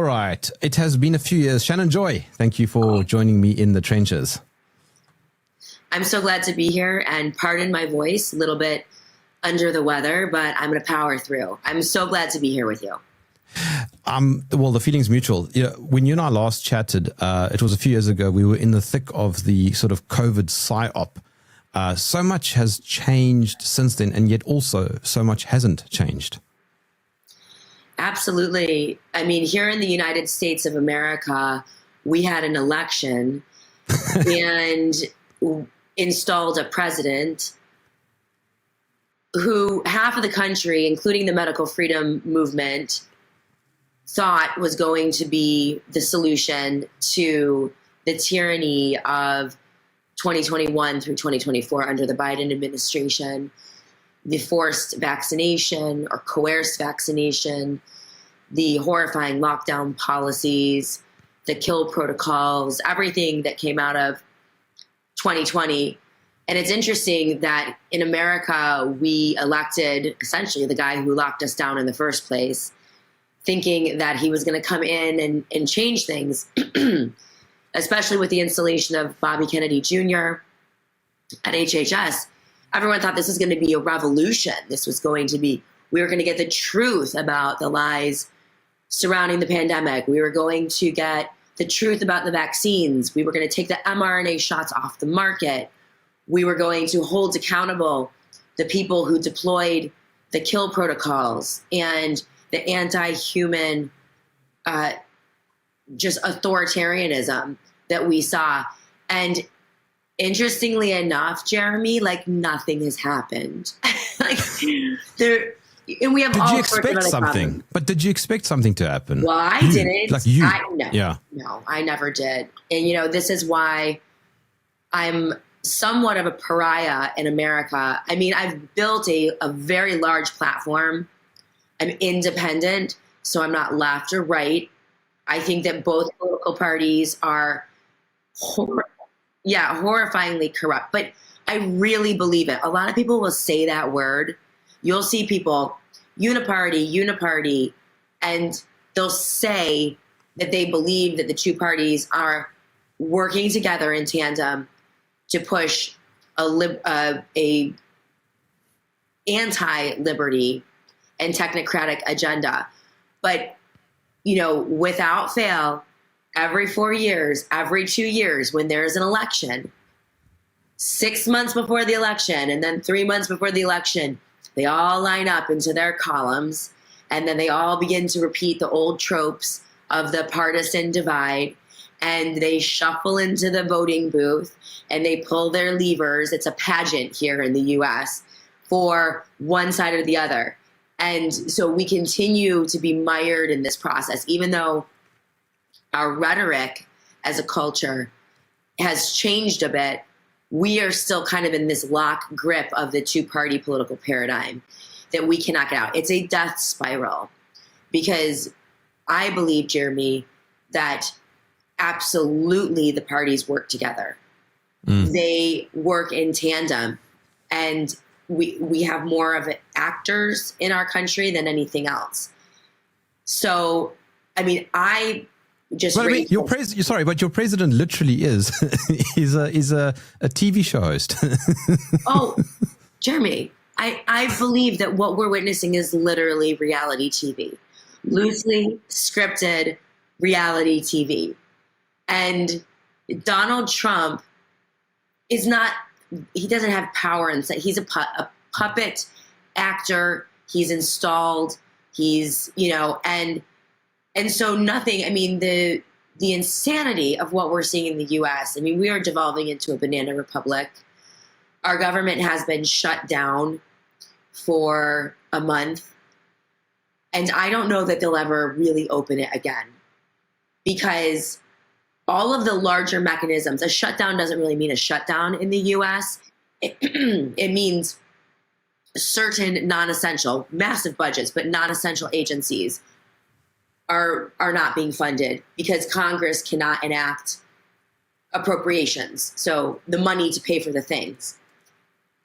right. It has been a few years. Shannon Joy, thank you for joining me in the trenches. I'm so glad to be here, and pardon my voice, a little bit under the weather, but I'm going to power through. I'm so glad to be here with you. Well, the feeling's mutual. You know, when you and I last chatted, it was a few years ago. We were in the thick of the sort of COVID psyop. So much has changed since then, and yet also so much hasn't changed. Absolutely. I mean, here in the United States of America, we had an election and installed a president who half of the country, including the medical freedom movement, thought was going to be the solution to the tyranny of 2021 through 2024 under the Biden administration, the forced vaccination or coerced vaccination, the horrifying lockdown policies, the kill protocols, everything that came out of 2020. And it's interesting that in America, we elected essentially the guy who locked us down in the first place, thinking that he was going to come in and change things, especially with the installation of Bobby Kennedy Jr. at HHS. Everyone thought this was going to be a revolution. This was going to be, we were going to get the truth about the lies surrounding the pandemic. We were going to get the truth about the vaccines. We were going to take the mRNA shots off the market. We were going to hold accountable the people who deployed the kill protocols and the anti-human just authoritarianism that we saw. And interestingly enough, Jeremy, like nothing has happened. Like there, and we have all sorts of other problems. But did you expect something to happen? Well, I didn't. Like you? No, I never did. And you know, this is why I'm somewhat of a pariah in America. I mean, I've built a very large platform. I'm independent, so I'm not left or right. I think that both political parties are, horrifyingly corrupt. But I really believe it. A lot of people will say that word. You'll see people, uniparty, and they'll say that they believe that the two parties are working together in tandem to push a anti-liberty and technocratic agenda. But, you know, without fail, every 4 years, every 2 years, when there's an election, 6 months before the election, and then 3 months before the election, they all line up into their columns, and then they all begin to repeat the old tropes of the partisan divide, and they shuffle into the voting booth, and they pull their levers. It's a pageant here in the U.S. for one side or the other. And so we continue to be mired in this process, even though our rhetoric as a culture has changed a bit. We are still kind of in this lock grip of the two-party political paradigm that we cannot get out. It's a death spiral because I believe, Jeremy, that absolutely the parties work together. They work in tandem, and we have more of actors in our country than anything else. So, I mean, your president literally is is a TV show host. Oh, Jeremy, I believe that what we're witnessing is literally reality TV, loosely scripted reality TV. And Donald Trump is not, he doesn't have power inside. He's a puppet actor. He's installed. He's, you know, and so nothing, I mean, the insanity of what we're seeing in the U.S., I mean, we are devolving into a banana republic. Our government has been shut down for a month. And I don't know that they'll ever really open it again, because all of the larger mechanisms, a shutdown doesn't really mean a shutdown in the U.S. It means certain non-essential, massive budgets, but non-essential agencies are not being funded because Congress cannot enact appropriations. So the money to pay for the things,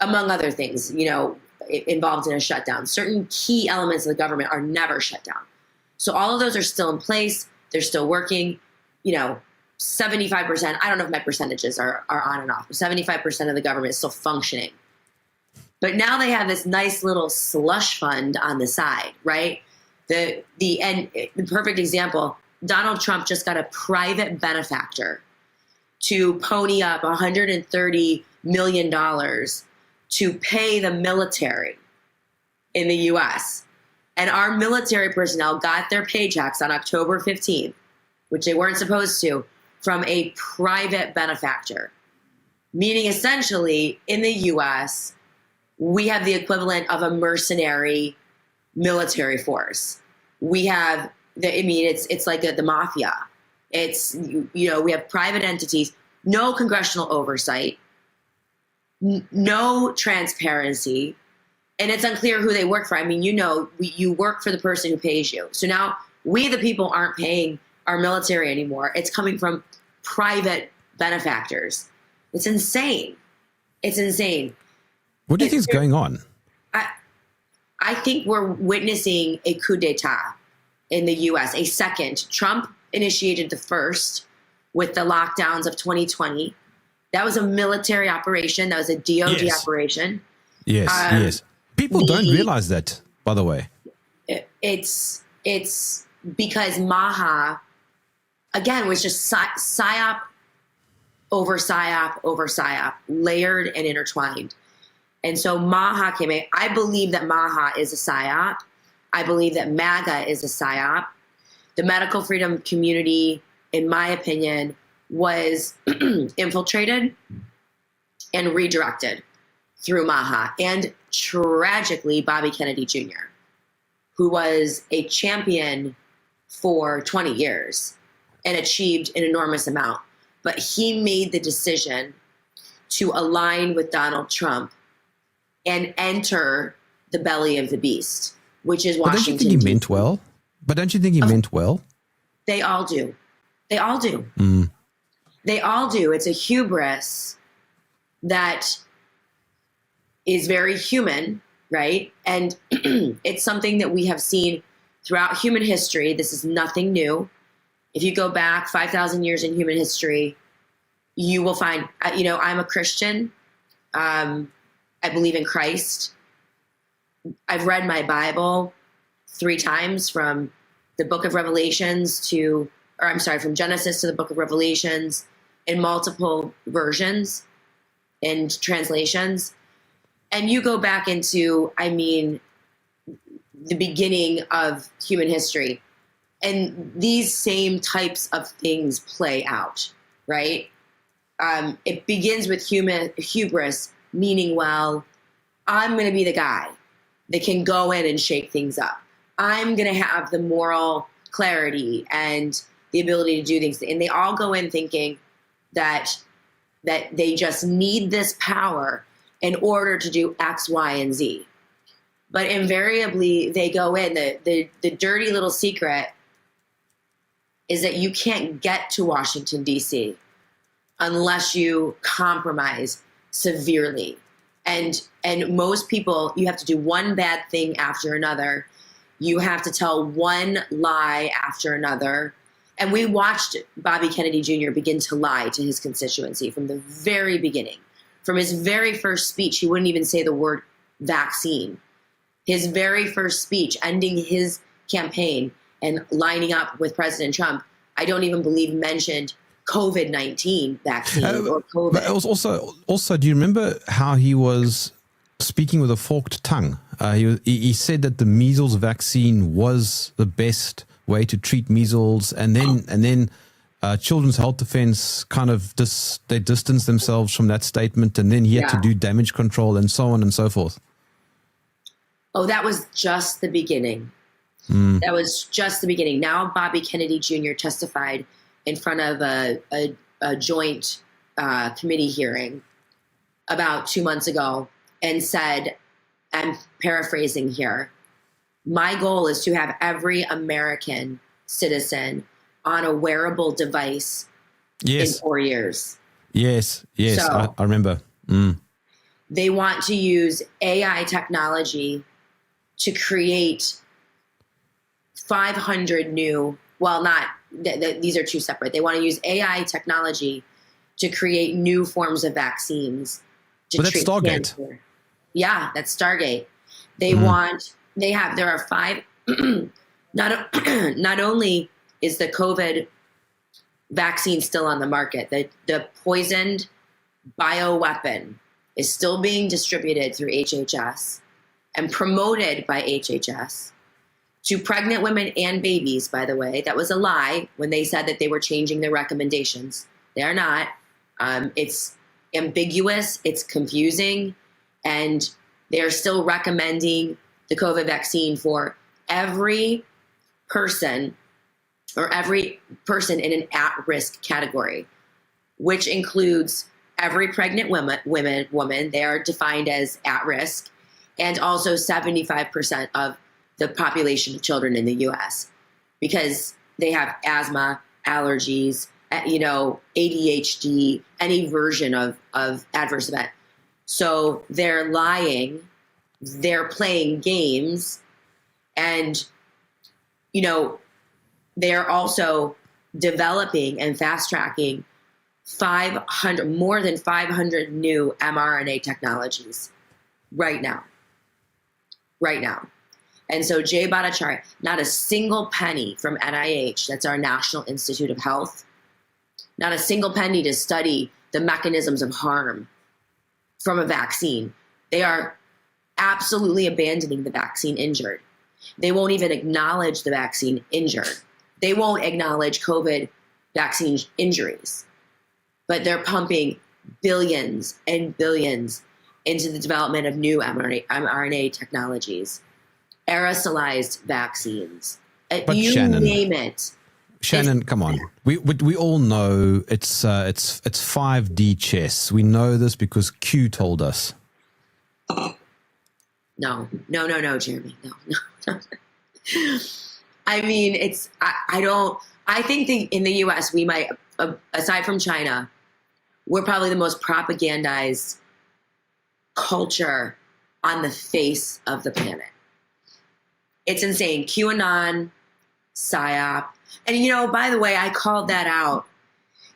among other things, you know, involved in a shutdown. Certain key elements of the government are never shut down. So all of those are still in place. They're still working, 75%. I don't know if my percentages are on and off, but 75% of the government is still functioning. But now they have this nice little slush fund on the side, right? The perfect example, Donald Trump just got a private benefactor to pony up $130 million to pay the military in the U.S. And our military personnel got their paychecks on October 15th, which they weren't supposed to, from a private benefactor. Meaning essentially, in the U.S., we have the equivalent of a mercenary military force. We have, it's like the mafia. It's, we have private entities, no congressional oversight, no transparency, and it's unclear who they work for. I mean, you work for the person who pays you. So now we, the people, aren't paying our military anymore. It's coming from private benefactors. It's insane. It's insane. What do you think is going on? I think we're witnessing a coup d'etat in the U.S., a second. Trump initiated the first with the lockdowns of 2020. That was a military operation. That was a DOD operation. Yes, yes. People don't realize that, by the way. It's because Maha, again, was just psyop over psyop over psyop, layered and intertwined. And so Maha came in. I believe that Maha is a psyop. I believe that MAGA is a psyop. The medical freedom community, in my opinion, was infiltrated and redirected through Maha. And tragically, Bobby Kennedy Jr., who was a champion for 20 years and achieved an enormous amount. But he made the decision to align with Donald Trump and enter the belly of the beast, which is Washington. But don't you think he meant well? But don't you think he meant well? They all do. They all do. Mm. They all do. It's a hubris that is very human, right? And it's something that we have seen throughout human history. This is nothing new. If you go back 5,000 years in human history, you will find, I'm a Christian. I believe in Christ. I've read my Bible 3 times, from the book of Revelations from Genesis to the book of Revelations, in multiple versions and translations. And you go back into, the beginning of human history, and these same types of things play out, right? It begins with human hubris, meaning, well, I'm going to be the guy that can go in and shake things up. I'm going to have the moral clarity and the ability to do things. And they all go in thinking that they just need this power in order to do X, Y, and Z. But invariably, they go in. The dirty little secret is that you can't get to Washington, D.C. unless you compromise severely. And most people, you have to do one bad thing after another. You have to tell one lie after another. And we watched Bobby Kennedy Jr. begin to lie to his constituency from the very beginning. From his very first speech, he wouldn't even say the word vaccine. His very first speech, ending his campaign and lining up with President Trump, I don't even believe mentioned COVID-19 vaccine or COVID. But it was also, do you remember how he was speaking with a forked tongue? He said that the measles vaccine was the best way to treat measles, and then Children's Health Defense kind of they distanced themselves from that statement, and then he had to do damage control and so on and so forth. Oh, that was just the beginning. That was just the beginning. Now Bobby Kennedy Jr. testified in front of a joint committee hearing about 2 months ago and said, I'm paraphrasing here, my goal is to have every American citizen on a wearable device in 4 years. Yes, so, I remember. They want to use AI technology to create 500 new well, not, these are two separate. They want to use AI technology to create new forms of vaccines to that's treat Stargate. cancer. Yeah, that's Stargate. There are 5, not only is the COVID vaccine still on the market, the poisoned bioweapon is still being distributed through HHS and promoted by HHS to pregnant women and babies, by the way. That was a lie when they said that they were changing their recommendations. They are not. It's ambiguous, it's confusing, and they're still recommending the COVID vaccine for every person in an at-risk category, which includes every pregnant woman. They are defined as at risk, and also 75% of the population of children in the U.S. because they have asthma, allergies, ADHD, any version of adverse event. So they're lying, they're playing games, and, they're also developing and fast-tracking more than 500 new mRNA technologies right now. And so Jay Bhattacharya, not a single penny from NIH, that's our National Institute of Health, not a single penny to study the mechanisms of harm from a vaccine. They are absolutely abandoning the vaccine injured. They won't even acknowledge the vaccine injured. They won't acknowledge COVID vaccine injuries. But they're pumping billions and billions into the development of new mRNA technologies, aerosolized vaccines. But you Shannon, name it. Shannon, come on. We all know it's 5D chess. We know this because Q told us. No, Jeremy. No. I mean, I think in the US, we might, aside from China, we're probably the most propagandized culture on the face of the planet. It's insane. QAnon, psyop. And, by the way, I called that out.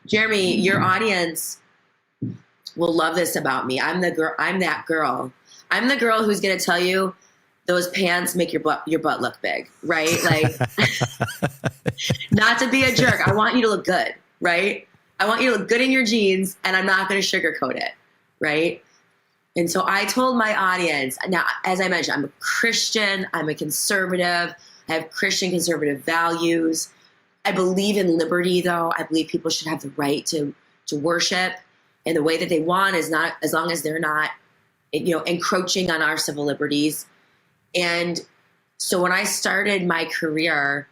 Jeremy, your audience will love this about me. I'm that girl. I'm the girl who's going to tell you those pants make your butt look big, right? Like, not to be a jerk. I want you to look good, right? I want you to look good in your jeans, and I'm not going to sugarcoat it, right? And so I told my audience, now, as I mentioned, I'm a Christian, I'm a conservative, I have Christian conservative values. I believe in liberty, though. I believe people should have the right to worship in the way that they want, as long as they're not, encroaching on our civil liberties. And so when I started my career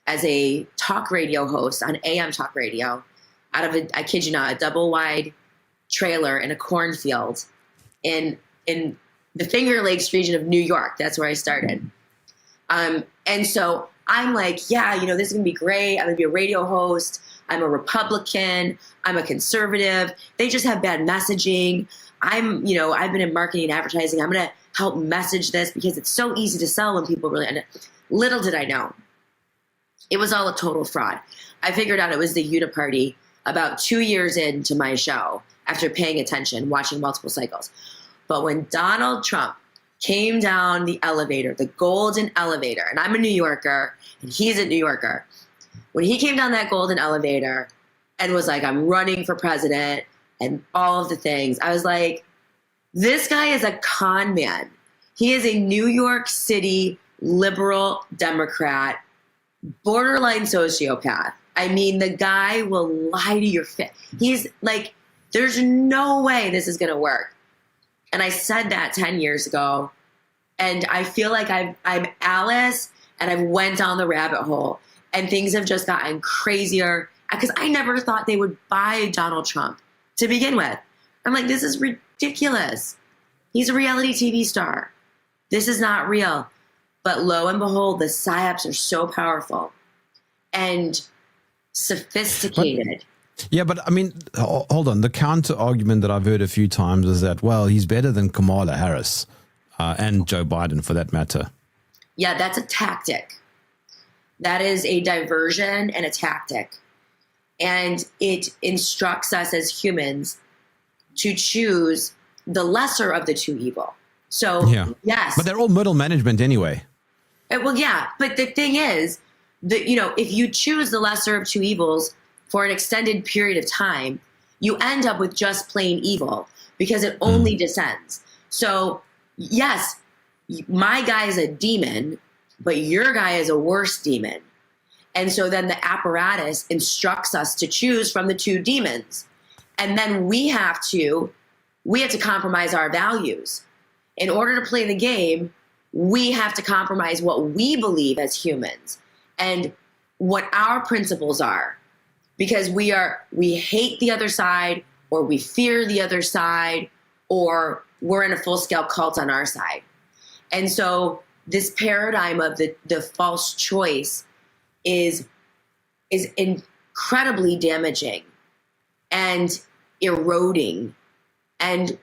as a talk radio host on AM talk radio, out of I kid you not, a double wide trailer in a cornfield in the Finger Lakes region of New York, that's where I started. And so I'm like, yeah, this is gonna be great. I'm gonna be a radio host. I'm a Republican. I'm a conservative. They just have bad messaging. I've been in marketing and advertising. I'm going to help message this because it's so easy to sell when people really, little did I know, it was all a total fraud. I figured out it was the Uniparty about 2 years into my show after paying attention, watching multiple cycles. But when Donald Trump came down the elevator, the golden elevator, and I'm a New Yorker and he's a New Yorker, when he came down that golden elevator and was like, I'm running for president and all of the things, I was like, this guy is a con man. He is a New York City liberal Democrat, borderline sociopath. I mean, the guy will lie to your face. He's like, there's no way this is going to work. And I said that 10 years ago. And I feel like I'm Alice and I've went down the rabbit hole and things have just gotten crazier because I never thought they would buy Donald Trump to begin with. I'm like, this is ridiculous. He's a reality TV star. This is not real. But lo and behold, the psyops are so powerful and sophisticated. But I mean, hold on. The counter argument that I've heard a few times is that, well, he's better than Kamala Harris and Joe Biden for that matter. Yeah, that's a tactic. That is a diversion and a tactic. And it instructs us as humans to choose the lesser of the two evil. So, yes. But they're all middle management anyway. Well, yeah. But the thing is that, if you choose the lesser of two evils for an extended period of time, you end up with just plain evil because it only descends. So, yes, my guy is a demon, but your guy is a worse demon. And so then the apparatus instructs us to choose from the two demons. And then we have to compromise our values. In order to play the game, we have to compromise what we believe as humans and what our principles are, because we hate the other side, or we fear the other side, or we're in a full-scale cult on our side. And so this paradigm of the false choice is incredibly damaging and eroding. And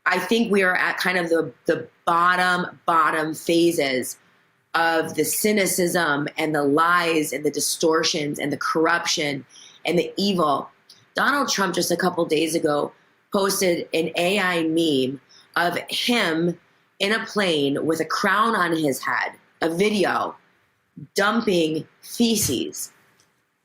I think we are at kind of the bottom phases of the cynicism and the lies and the distortions and the corruption and the evil. Donald Trump just a couple days ago posted an AI meme of him in a plane with a crown on his head, a video dumping feces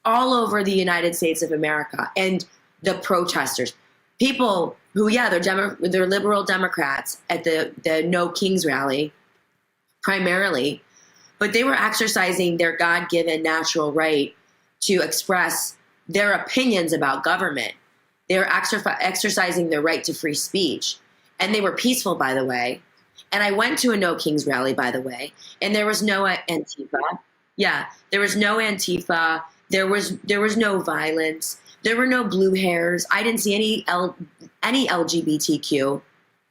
all over the United States of America. And the protesters, people who, they're liberal Democrats at the No Kings rally, primarily, but they were exercising their God-given natural right to express their opinions about government. They were exercising their right to free speech. And they were peaceful, by the way. And I went to a No Kings rally, by the way, and there was no Antifa. Yeah, there was no Antifa. There was no violence. There were no blue hairs. I didn't see any LGBTQ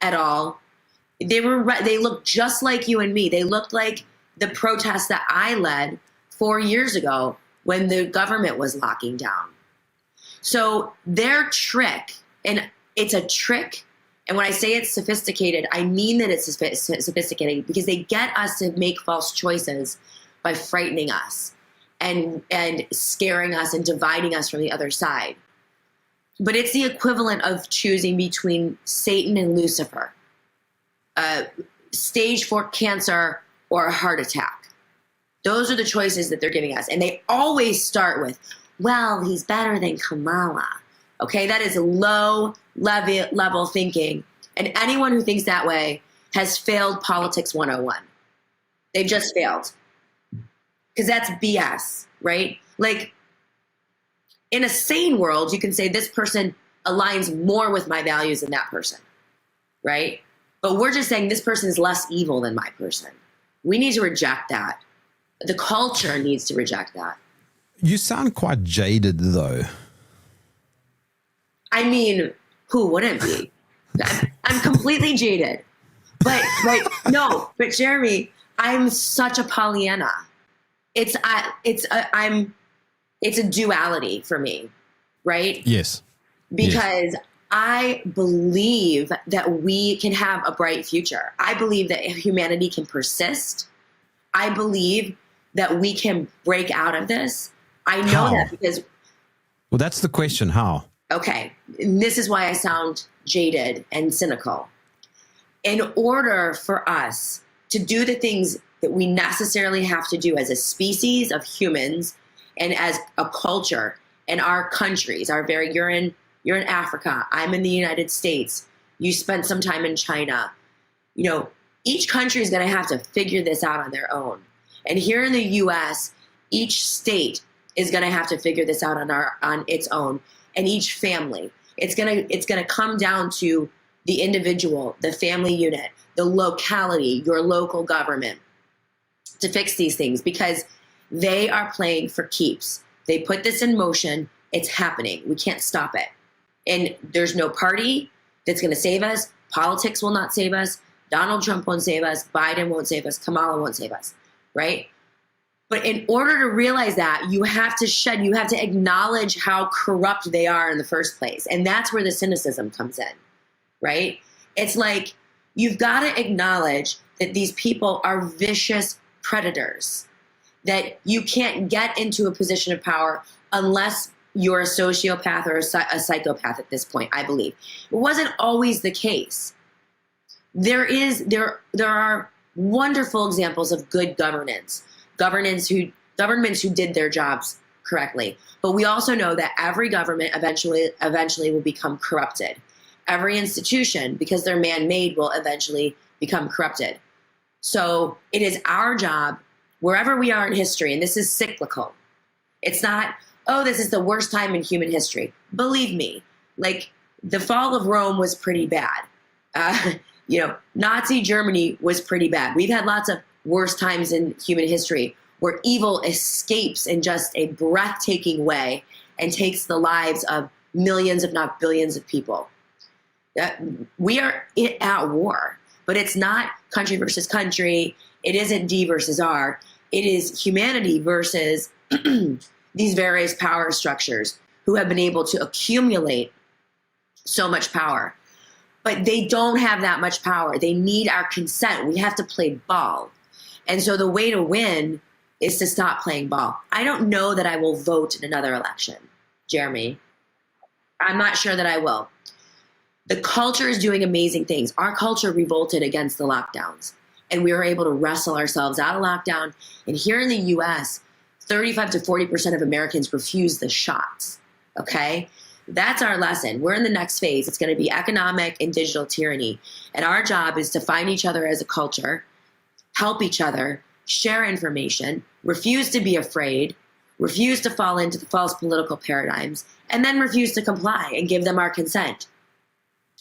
at all. They looked just like you and me. They looked like the protests that I led 4 years ago when the government was locking down. So their trick, and it's a trick, and when I say it's sophisticated, I mean that it's sophisticated, because they get us to make false choices by frightening us and scaring us and dividing us from the other side. But it's the equivalent of choosing between Satan and Lucifer, stage 4 cancer or a heart attack. Those are the choices that they're giving us. And they always start with, well, he's better than Kamala. Okay, that is low level thinking. And anyone who thinks that way has failed politics 101. They've just failed. Because that's BS, right? Like, in a sane world, you can say this person aligns more with my values than that person, right? But we're just saying this person is less evil than my person. We need to reject that. The culture needs to reject that. You sound quite jaded, though. I mean, who wouldn't be? I'm completely jaded. But Jeremy, I'm such a Pollyanna. It's a duality for me, right? Yes. Because I believe that we can have a bright future. I believe that humanity can persist. I believe that we can break out of this. I know that because... Well, that's the question. How? Okay. And this is why I sound jaded and cynical. In order for us to do the things that we necessarily have to do as a species of humans and as a culture in our countries, you're in Africa, I'm in the United States, you spent some time in China. Each country is going to have to figure this out on their own. And here in the US, each state is going to have to figure this out on its own, and each family. It's going to come down to the individual, the family unit, the locality, your local government, to fix these things, because they are playing for keeps. They put this in motion. It's happening. We can't stop it. And there's no party that's going to save us. Politics will not save us. Donald Trump won't save us. Biden won't save us. Kamala won't save us, right? But in order to realize that, you have to acknowledge how corrupt they are in the first place. And that's where the cynicism comes in, right? It's like, you've got to acknowledge that these people are vicious predators. that you can't get into a position of power unless you're a sociopath or a psychopath at this point, I believe. It wasn't always the case. There are wonderful examples of good governments who did their jobs correctly. But we also know that every government eventually will become corrupted. Every institution, because they're man-made, will eventually become corrupted. So it is our job, wherever we are in history, and this is cyclical. It's not, oh, this is the worst time in human history. Believe me, like the fall of Rome was pretty bad. Nazi Germany was pretty bad. We've had lots of worse times in human history where evil escapes in just a breathtaking way and takes the lives of millions, if not billions of people. We are at war, but it's not country versus country. It isn't D versus R. It is humanity versus these various power structures who have been able to accumulate so much power. But they don't have that much power. They need our consent. We have to play ball. And so the way to win is to stop playing ball. I don't know that I will vote in another election, Jeremy. I'm not sure that I will. The culture is doing amazing things. Our culture revolted against the lockdowns, and we were able to wrestle ourselves out of lockdown. And here in the US, 35 to 40% of Americans refuse the shots, okay? That's our lesson. We're in the next phase. It's going to be economic and digital tyranny. And our job is to find each other as a culture, help each other, share information, refuse to be afraid, refuse to fall into the false political paradigms, and then refuse to comply and give them our consent.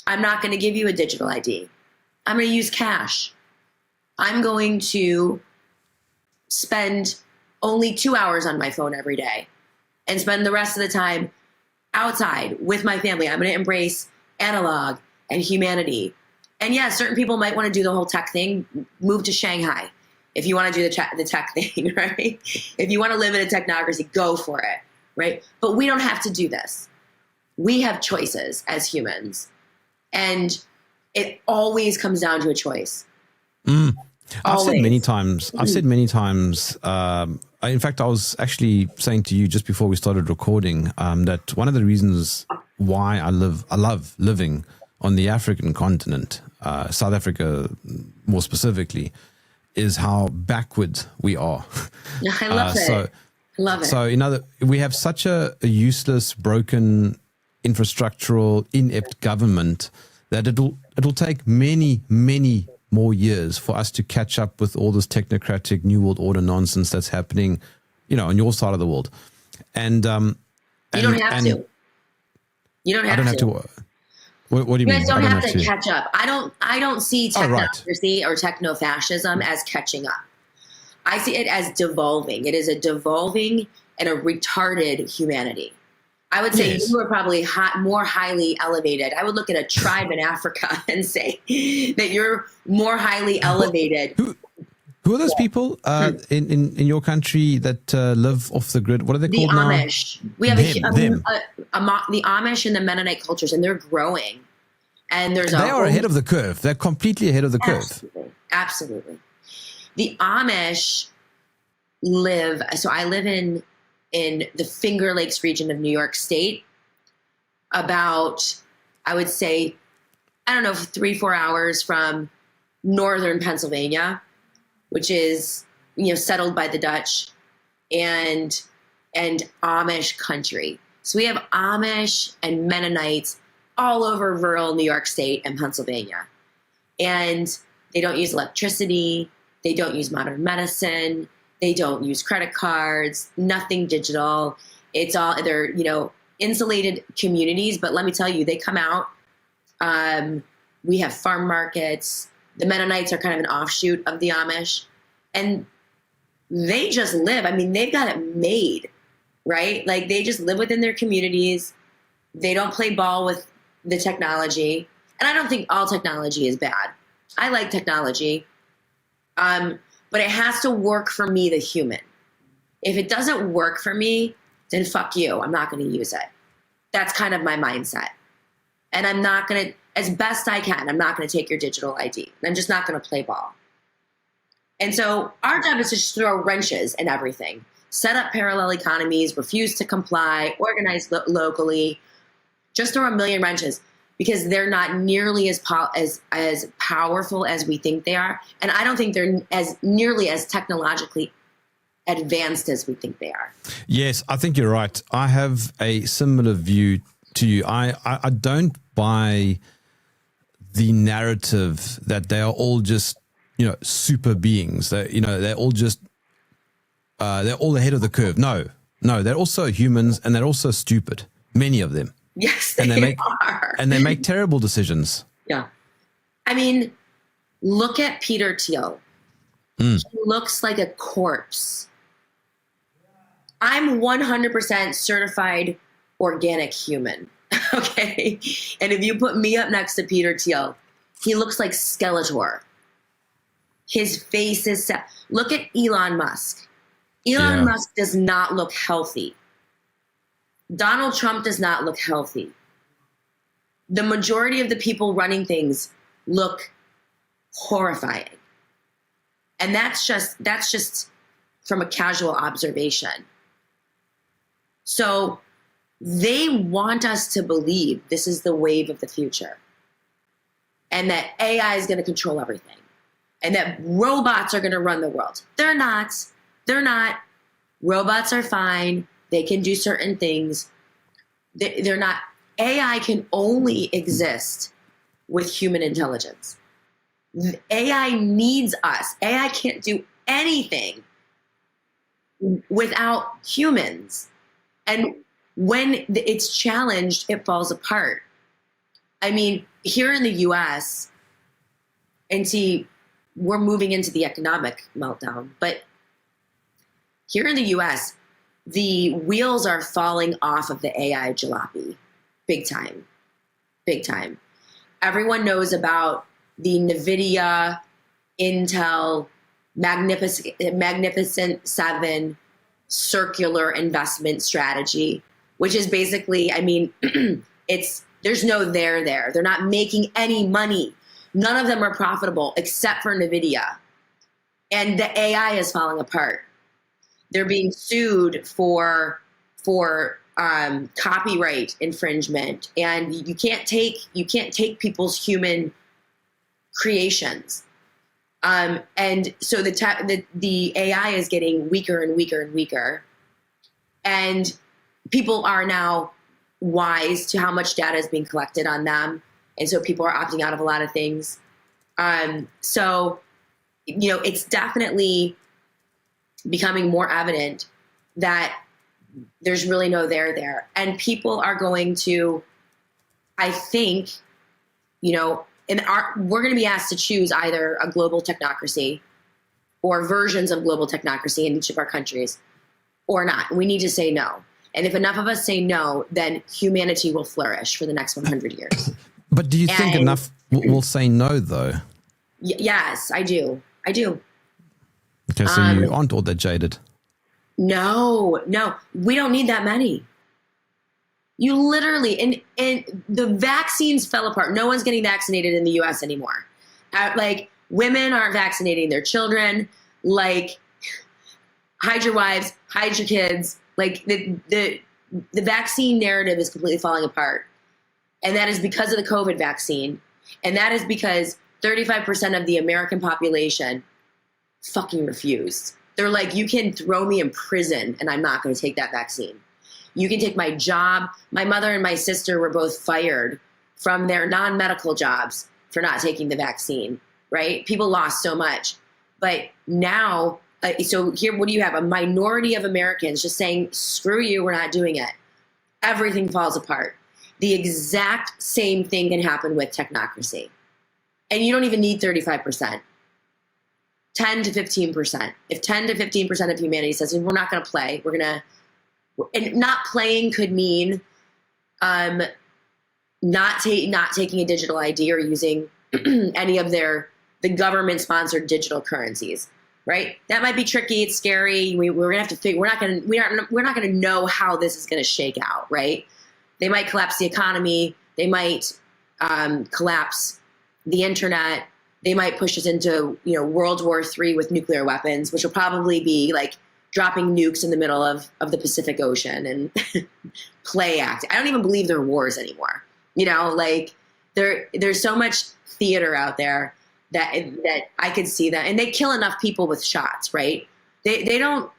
I'm not going to give you a digital ID. I'm going to use cash. I'm going to spend only 2 hours on my phone every day and spend the rest of the time outside with my family. I'm going to embrace analog and humanity. And yeah, certain people might want to do the whole tech thing. Move to Shanghai if you want to do the tech thing, right? If you want to live in a technocracy, go for it, right? But we don't have to do this. We have choices as humans. And it always comes down to a choice. I've said many times, in fact, I was actually saying to you just before we started recording that one of the reasons why I love living on the African continent, South Africa more specifically, is how backward we are. I love it. I love it. So, we have such a useless, broken, infrastructural, inept government that it'll take many, many more years for us to catch up with all this technocratic New World Order nonsense that's happening, on your side of the world. And you don't have to. You don't have to. What do you mean? You guys don't have to catch up. I don't see technocracy or techno-fascism as catching up. I see it as devolving. It is a devolving and a retarded humanity. I would say you are probably more highly elevated. I would look at a tribe in Africa and say that you're more highly elevated. Who are those people in your country that live off the grid? What are they called now? The Amish. We have the Amish and the Mennonite cultures, and they're growing. And they are ahead of the curve. They're completely ahead of the curve. Absolutely. The Amish live. So I live in the Finger Lakes region of New York State, about, I would say, 3-4 hours from northern Pennsylvania, which is, settled by the Dutch and Amish country. So we have Amish and Mennonites all over rural New York State and Pennsylvania. And they don't use electricity. They don't use modern medicine. They don't use credit cards, nothing digital. It's all, they're, insulated communities. But let me tell you, they come out. We have farm markets. The Mennonites are kind of an offshoot of the Amish. And they just live. I mean, they've got it made, right? Like, they just live within their communities. They don't play ball with the technology. And I don't think all technology is bad. I like technology. But it has to work for me, the human. If it doesn't work for me, then fuck you. I'm not going to use it. That's kind of my mindset. And I'm not going to, as best I can, I'm not going to take your digital ID. I'm just not going to play ball. And so our job is to just throw wrenches in everything, set up parallel economies, refuse to comply, organize locally, just throw a million wrenches because they're not nearly as powerful as we think they are. And I don't think they're as nearly as technologically advanced as we think they are. Yes, I think you're right. I have a similar view to you. I don't buy the narrative that they are all just, super beings. That, they're all just, they're all ahead of the curve. No, they're also humans and they're also stupid. Many of them. Yes, they are. And they make terrible decisions. Yeah. I mean, look at Peter Thiel. He looks like a corpse. I'm 100% certified organic human. Okay. And if you put me up next to Peter Thiel, he looks like Skeletor. His face is set. Look at Elon Musk. Elon Musk does not look healthy. Donald Trump does not look healthy. The majority of the people running things look horrifying. And that's just from a casual observation. So they want us to believe this is the wave of the future and that AI is going to control everything and that robots are going to run the world. They're not. Robots are fine. They can do certain things. They're not. AI can only exist with human intelligence. AI needs us. AI can't do anything without humans. And when it's challenged, it falls apart. I mean, here in the US, and see, we're moving into the economic meltdown, but here in the US, the wheels are falling off of the AI jalopy. Big time. Big time. Everyone knows about the NVIDIA, Intel, Magnificent Seven circular investment strategy, which is basically, I mean, there's no there there. They're not making any money. None of them are profitable except for NVIDIA. And the AI is falling apart. They're being sued for copyright infringement, and you can't take people's human creations. And so the AI is getting weaker and weaker and weaker, and people are now wise to how much data is being collected on them, and so people are opting out of a lot of things. So it's definitely becoming more evident that there's really no there. And people are going to, I think, we're going to be asked to choose either a global technocracy or versions of global technocracy in each of our countries or not. We need to say no. And if enough of us say no, then humanity will flourish for the next 100 years. But do you think enough will say no, though? Yes, I do. Okay, so you aren't all that jaded. No, we don't need that many. You literally, and the vaccines fell apart. No one's getting vaccinated in the US anymore. Like, women aren't vaccinating their children. Like, hide your wives, hide your kids. Like, the vaccine narrative is completely falling apart. And that is because of the COVID vaccine. And that is because 35% of the American population fucking refused. They're like, you can throw me in prison and I'm not going to take that vaccine. You can take my job. My mother and my sister were both fired from their non-medical jobs for not taking the vaccine, right? People lost so much. But now, so here, what do you have? A minority of Americans just saying, screw you, we're not doing it. Everything falls apart. The exact same thing can happen with technocracy. And you don't even need 35%. 10 to 15%. If 10 to 15% of humanity says, we're not going to play, and not playing could mean not taking a digital ID or using any of the government-sponsored digital currencies, right? That might be tricky. It's scary. We're gonna have to figure. We're not gonna know how this is gonna shake out, right? They might collapse the economy. They might collapse the internet. They might push us into, World War III with nuclear weapons, which will probably be like dropping nukes in the middle of the Pacific Ocean and play act. I don't even believe there are wars anymore. Like there's so much theater out there that I could see that, and they kill enough people with shots, right? They don't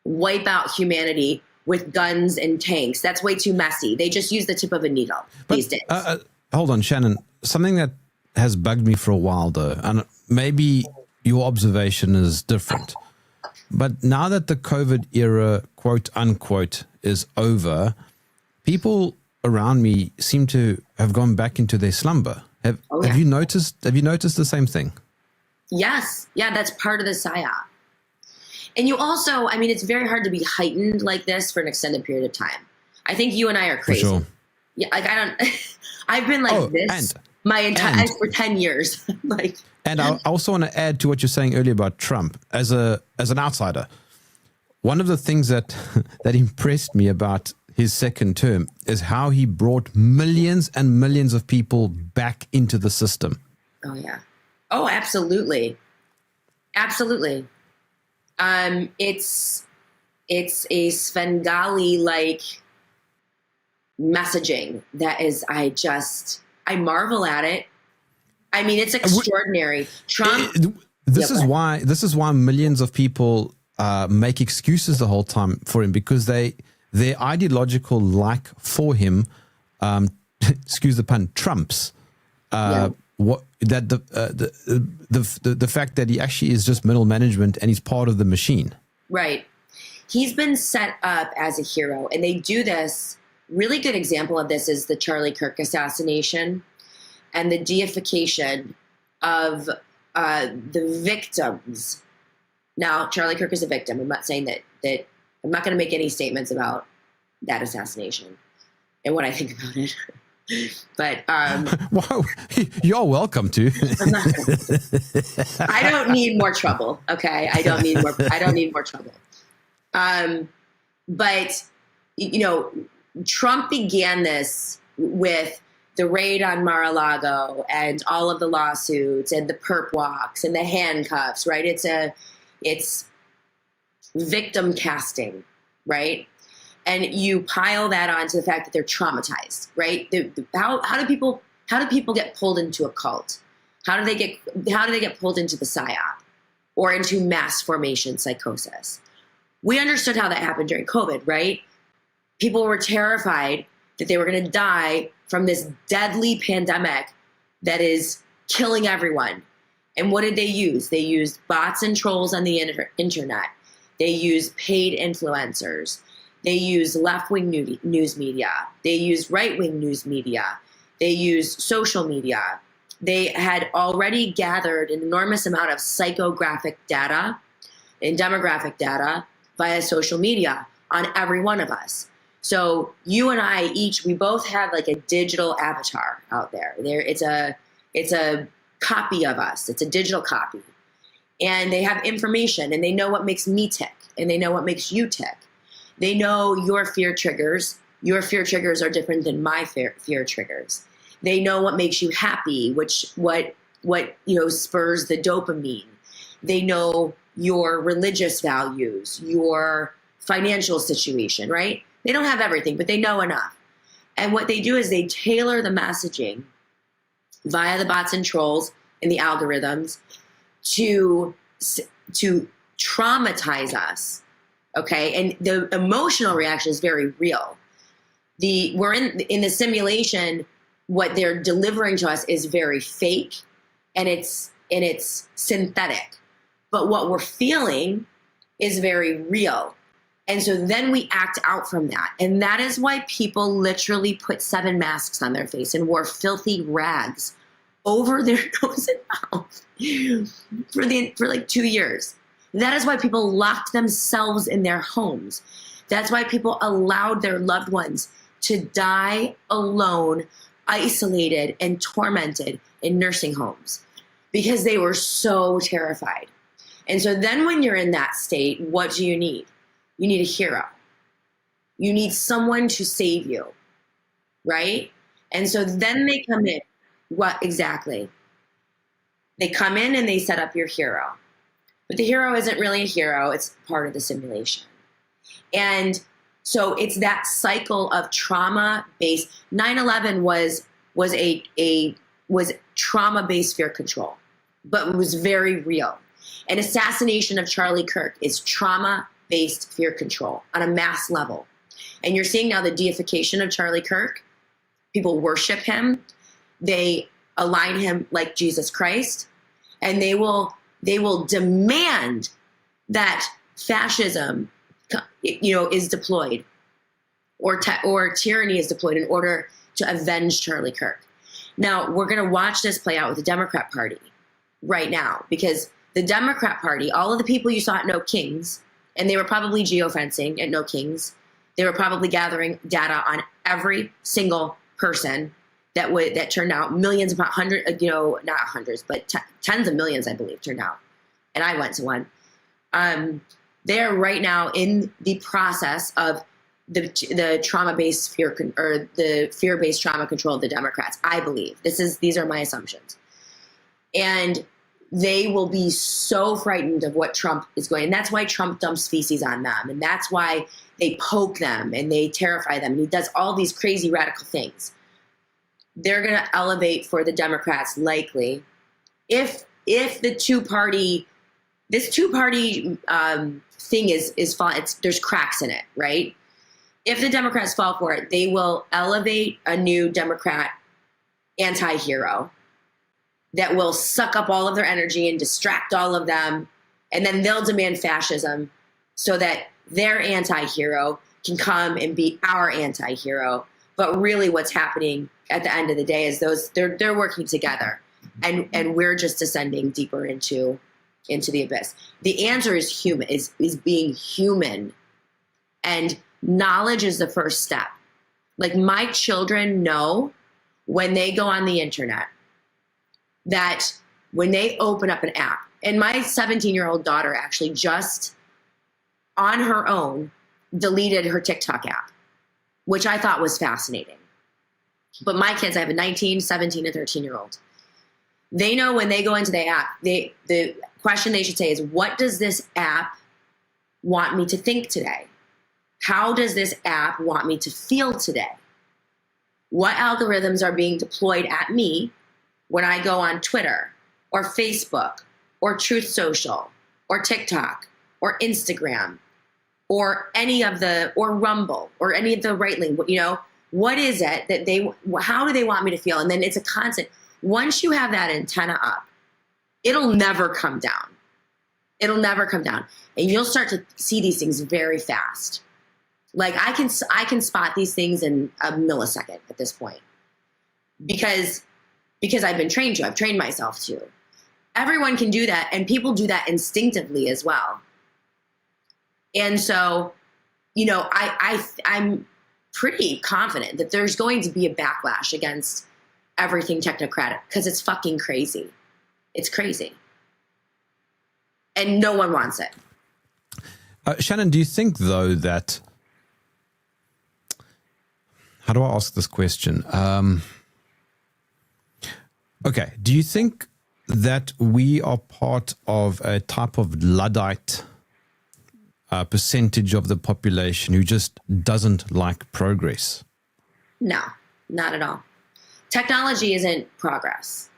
wipe out humanity with guns and tanks. That's way too messy. They just use the tip of a needle these days. Hold on, Shannon. Something that has bugged me for a while, though, and maybe your observation is different. But now that the COVID era, quote unquote, is over, people around me seem to have gone back into their slumber. Have you noticed? Have you noticed the same thing? Yes. Yeah, that's part of the psyop. And you also, it's very hard to be heightened like this for an extended period of time. I think you and I are crazy. For sure. Yeah, like I've been like this for 10 years. And I also want to add to what you're saying earlier about Trump as an outsider. One of the things that impressed me about his second term is how he brought millions and millions of people back into the system. Oh yeah. Oh, absolutely. Absolutely. It's a Svengali like messaging that is, I marvel at it. It's extraordinary. Trump. This is why millions of people make excuses the whole time for him, because their ideological like for him, excuse the pun, trumps what that the fact that he actually is just middle management and he's part of the machine. Right. He's been set up as a hero, and they do this. Really good example of this is the Charlie Kirk assassination and the deification of the victims. Now, Charlie Kirk is a victim. I'm not saying that I'm not going to make any statements about that assassination and what I think about it. But wow, you're welcome to. I don't need more trouble. Okay, I don't need more trouble. But Trump began this with the raid on Mar-a-Lago and all of the lawsuits and the perp walks and the handcuffs. Right? It's victim casting, right? And you pile that onto the fact that they're traumatized, right? How do people get pulled into a cult? How do they get pulled into the psyop or into mass formation psychosis? We understood how that happened during COVID, right? People were terrified that they were going to die from this deadly pandemic that is killing everyone. And what did they use? They used bots and trolls on the internet. They used paid influencers. They use left-wing news media. They use right-wing news media. They use social media. They had already gathered an enormous amount of psychographic data and demographic data via social media on every one of us. So you and I we both have like a digital avatar out there. It's a copy of us. It's a digital copy. And they have information, and they know what makes me tick, and they know what makes you tick. They know your fear triggers. Your fear triggers are different than my fear triggers. They know what makes you happy, what spurs the dopamine. They know your religious values, your financial situation, right? They don't have everything, but they know enough. And what they do is they tailor the messaging via the bots and trolls and the algorithms to traumatize us. Okay, and the emotional reaction is very real. We're in the simulation. What they're delivering to us is very fake, and it's synthetic. But what we're feeling is very real, and so then we act out from that. And that is why people literally put 7 masks on their face and wore filthy rags over their nose and mouth for like 2 years. That is why people locked themselves in their homes. That's why people allowed their loved ones to die alone, isolated, and tormented in nursing homes because they were so terrified. And so then when you're in that state, what do you need? You need a hero. You need someone to save you, right? And so then they come in. What exactly? They come in and they set up your hero. But the hero isn't really a hero. It's part of the simulation. And so it's that cycle of trauma-based. 9/11 was trauma-based fear control, but it was very real. An assassination of Charlie Kirk is trauma-based fear control on a mass level. And you're seeing now the deification of Charlie Kirk. People worship him. They align him like Jesus Christ, and they will demand that fascism, is deployed, or tyranny is deployed in order to avenge Charlie Kirk. Now we're going to watch this play out with the Democrat Party right now, because the Democrat Party, all of the people you saw at No Kings, and they were probably geofencing at No Kings. They were probably gathering data on every single person that turned out. Millions, about not hundreds, but tens of millions, I believe, turned out. And I went to one. They're right now in the process of the trauma-based the fear-based trauma control of the Democrats. I believe these are my assumptions, and they will be so frightened of what Trump is going. And that's why Trump dumps feces on them, and that's why they poke them and they terrify them. And he does all these crazy radical things. They're going to elevate for the Democrats likely if the two-party thing is fun. There's cracks in it, right? If the Democrats fall for it, they will elevate a new Democrat anti-hero that will suck up all of their energy and distract all of them. And then they'll demand fascism so that their anti-hero can come and beat our anti-hero. But really what's happening at the end of the day is they're working together, and we're just descending deeper into the abyss. The answer is human, is being human. And knowledge is the first step. Like, my children know when they go on the internet that when they open up an app, and my 17-year-old daughter actually just on her own deleted her TikTok app, which I thought was fascinating. But my kids, I have a 19, 17, and 13-year-old. They know when they go into the app, the question they should say is, what does this app want me to think today? How does this app want me to feel today? What algorithms are being deployed at me when I go on Twitter or Facebook or Truth Social or TikTok or Instagram or or Rumble or any of the right-wing, what is it that how do they want me to feel? And then it's a constant. Once you have that antenna up, it'll never come down. It'll never come down. And you'll start to see these things very fast. Like, I can spot these things in a millisecond at this point because I've been trained to. I've trained myself to. Everyone can do that, and people do that instinctively as well. And so, I'm pretty confident that there's going to be a backlash against everything technocratic because it's fucking crazy. It's crazy. And no one wants it. Shannon, do you think, though, that... How do I ask this question? Okay. Do you think that we are part of a type of Luddite percentage of the population who just doesn't like progress? No, not at all. Technology isn't progress.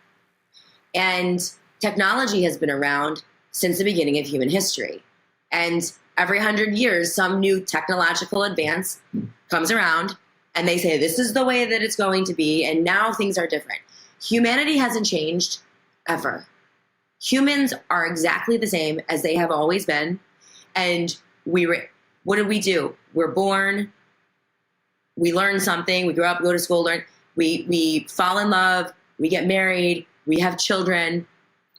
And technology has been around since the beginning of human history. And every 100 years, some new technological advance comes around, and they say, this is the way that it's going to be, and now things are different. Humanity hasn't changed ever. Humans are exactly the same as they have always been. And what do we do? We're born, we learn something, we grow up, go to school, learn, we fall in love, we get married, we have children,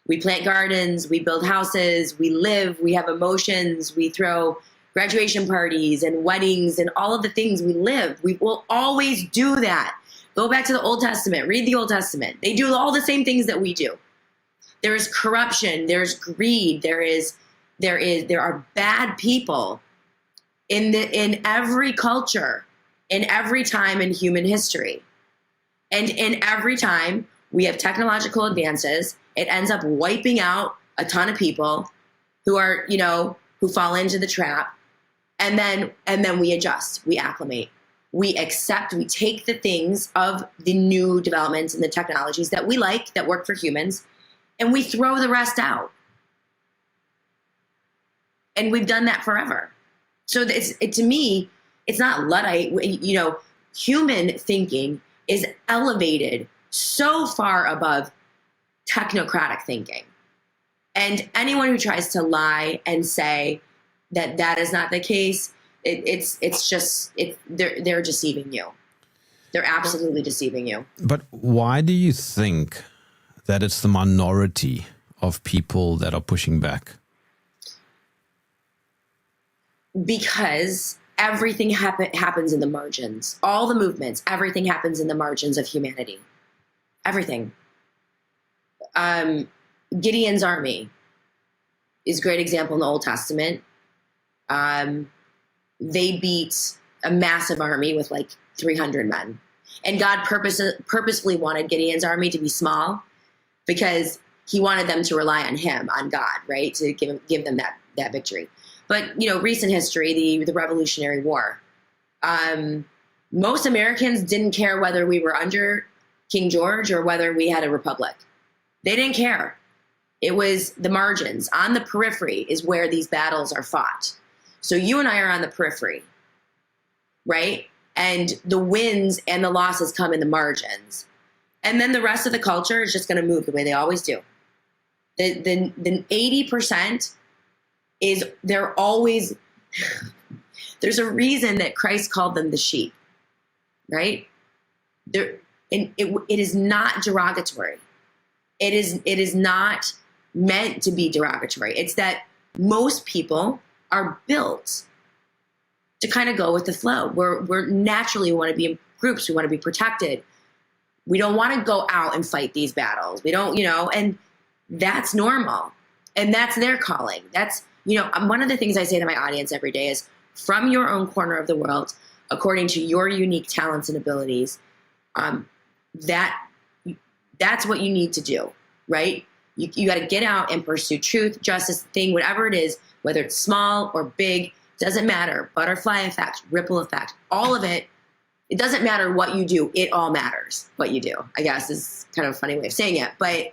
we plant gardens, we build houses, we live, we have emotions, we throw graduation parties and weddings and all of the things. We live. We will always do that. Go back to the Old Testament, read the Old Testament. They do all the same things that we do. There is corruption, there's greed, there are bad people in every culture, in every time in human history. And in every time we have technological advances it ends up wiping out a ton of people who are, who fall into the trap. And then we adjust, we acclimate, we accept, we take the things of the new developments and the technologies that we like, that work for humans, and we throw the rest out. And we've done that forever. So to me, it's not Luddite. Human thinking is elevated so far above technocratic thinking. And anyone who tries to lie and say that that is not the case, they're deceiving you. They're absolutely deceiving you. But why do you think that it's the minority of people that are pushing back? Because everything happens in the margins. All the movements, everything happens in the margins of humanity. Everything. Gideon's army is a great example in the Old Testament. They beat a massive army with like 300 men. And God purposefully wanted Gideon's army to be small because he wanted them to rely on him, on God, right? To give them that victory. But, recent history, the Revolutionary War, most Americans didn't care whether we were under King George or whether we had a republic. They didn't care. It was the margins. On the periphery is where these battles are fought. So you and I are on the periphery, right? And the wins and the losses come in the margins. And then the rest of the culture is just going to move the way they always do. The 80% is they're always, there's a reason that Christ called them the sheep, right? And it is not derogatory. It is not meant to be derogatory. It's that most people are built to kind of go with the flow. We're naturally, we want to be in groups. We want to be protected. We don't want to go out and fight these battles. We don't, and that's normal. And that's their calling. That's, one of the things I say to my audience every day is, from your own corner of the world, according to your unique talents and abilities, that's what you need to do, right? You got to get out and pursue truth, justice, thing, whatever it is, whether it's small or big, doesn't matter. Butterfly effect, ripple effect, all of it. It doesn't matter what you do. It all matters what you do, I guess is kind of a funny way of saying it. But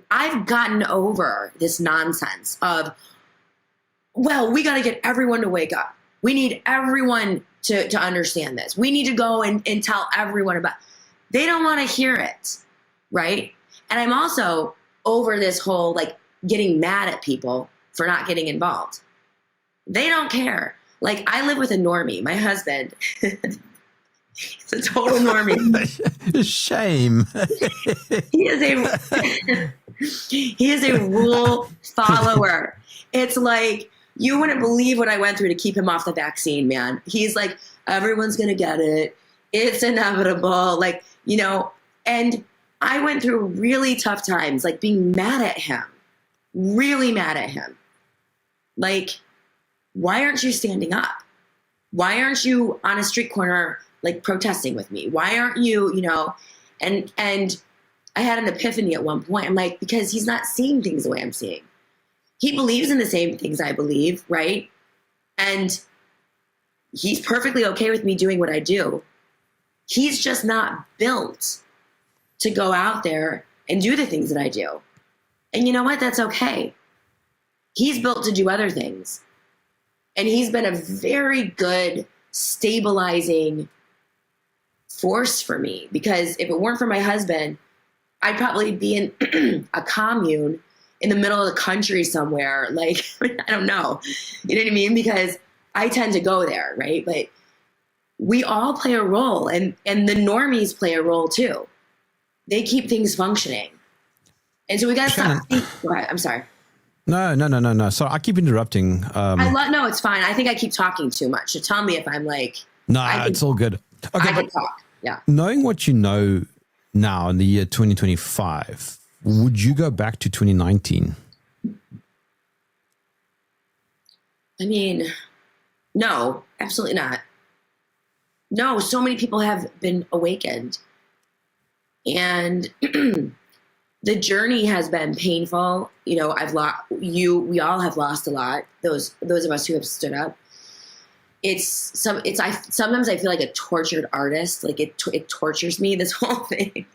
I've gotten over this nonsense of, well, we got to get everyone to wake up. We need everyone to understand this. We need to go and tell everyone about it. They don't want to hear it, right? And I'm also over this whole getting mad at people for not getting involved. They don't care. I live with a normie. My husband, he's a total normie. Shame. He is a rule follower. It's like, you wouldn't believe what I went through to keep him off the vaccine, man. He's like, everyone's going to get it. It's inevitable. And I went through really tough times, being mad at him, really mad at him. Why aren't you standing up? Why aren't you on a street corner, protesting with me? Why aren't you, and I had an epiphany at one point. I'm like, because he's not seeing things the way I'm seeing. He believes in the same things I believe, right? And he's perfectly okay with me doing what I do. He's just not built to go out there and do the things that I do. And you know what? That's okay. He's built to do other things. And he's been a very good stabilizing force for me, because if it weren't for my husband, I'd probably be in a commune in the middle of the country somewhere. I don't know. You know what I mean? Because I tend to go there, right? But we all play a role, and the normies play a role too. They keep things functioning. And so we got to stop. Go ahead. I'm sorry. No. So I keep interrupting. No, it's fine. I think I keep talking too much. So tell me if I'm it's all good. Okay, I can talk. Yeah. Knowing what you know now in the year 2025, would you go back to 2019? I mean, no, absolutely not. No, so many people have been awakened. And the journey has been painful. You know, we all have lost a lot. Those of us who have stood up. Sometimes I feel like a tortured artist. Like it tortures me, this whole thing.